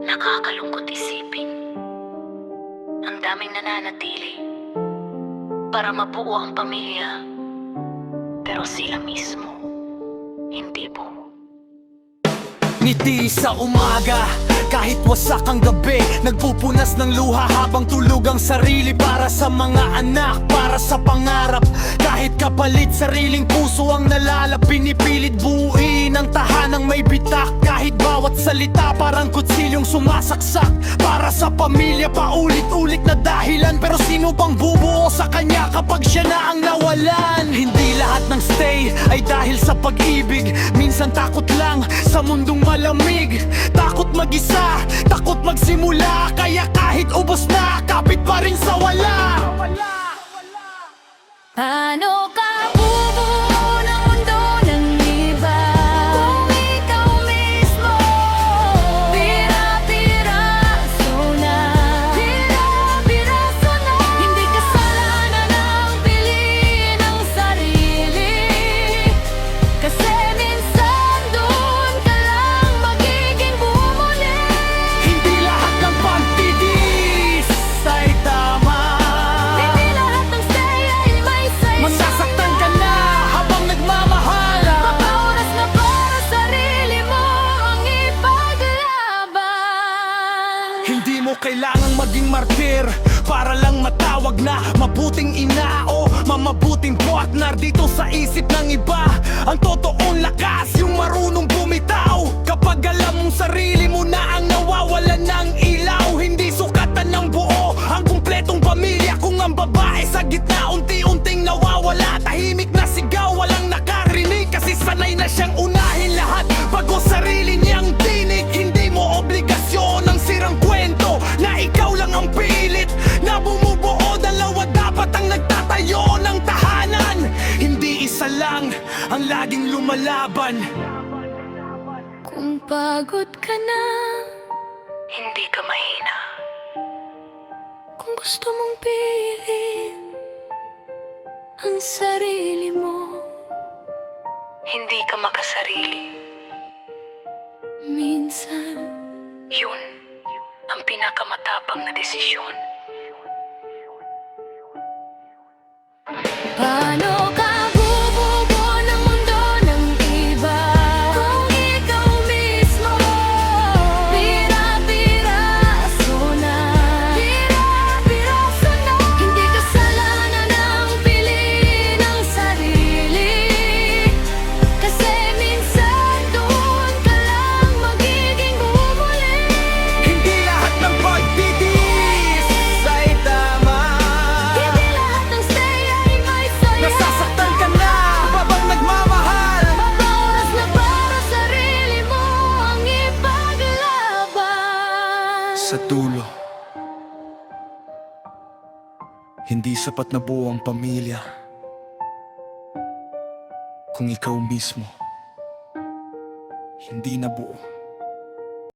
Nakakalungkot isipin. Ang daming nananatili para mabuo ang pamilya, pero sila mismo hindi buo. Ngiti sa umaga, kahit wasak ang gabi, nagpupunas ng luha habang tulog ang sarili. Para sa mga anak, para sa pangarap, kahit kapalit sariling puso ang nalalap. Pinipilit buuin ang tahanang may bitak, kahit bawat salita parang kutsilyong sumasaksak. Para sa pamilya, paulit-ulit na dahilan, pero sino pang bubuo sa kanya kapag siya na ang nawalan? Hindi lahat ng stay ay dahil sa pag-ibig. Minsan takot lang sa mundong malamig, takot mag-isa, takot magsimula. Kaya kahit ubos na, kapit pa rin sa wala. Paano ka bubuo ng mundo ng iba kung ikaw mismo pira-piraso na? Pira-piraso na. Hindi kasalanan ang piliin ang sarili, kasi minsan doon ka lang magiging bumuli. Hindi lahat ng pagtitiis ay tama. Hindi lahat ng stay ay may sayo. Masasaktan ka na habang nagmamahal. Papaoras na para sarili mo ang ipaglaban. Hindi mo kailangang maging martir para lang matawag na mabuting ina o mamabuting partner. Dito sa isip ng iba, ang totoong lakas yung marunong bumitaw. Kapag alam mong sarili mo na ang nawawalan ng ilaw, hindi sukatan ng buo ang kumpletong pamilya kung ang babae sa gitna unti-unting nawawala. Tahimik na sigaw, walang nakarinig, kasi sanay na siyang unahin lahat bago sarili niyang tinig. Hindi mo obligasyon ang sirang kwento na ikaw lang ang pilit na bumubuo. Dalawa dapat ang nagtatayo ng tahanan, hindi isa lang ang laging lumalaban. Kung pagod ka na, Hindi ka mahina. kung gusto mong piliin ang sarili mo, Hindi ka makasarili. minsan Yun ang pinakamatapang na desisyon. paano ka bubuo ng mundo ng iba kung ikaw mismo pira-piraso na? Pira-piraso na. Hindi kasalanan ang piliin ang sarili, kasi minsan doon ka lang magiging bumuli. Hindi lahat ng pagtitiis ay tama. Hindi lahat ng stay ay may saya. Nasasaktan ka na habang nagmamahal. Papaoras na para sarili mo ang ipaglaban. Sa dulo, hindi sapat na buo ang pamilya kung ikaw mismo hindi na buo.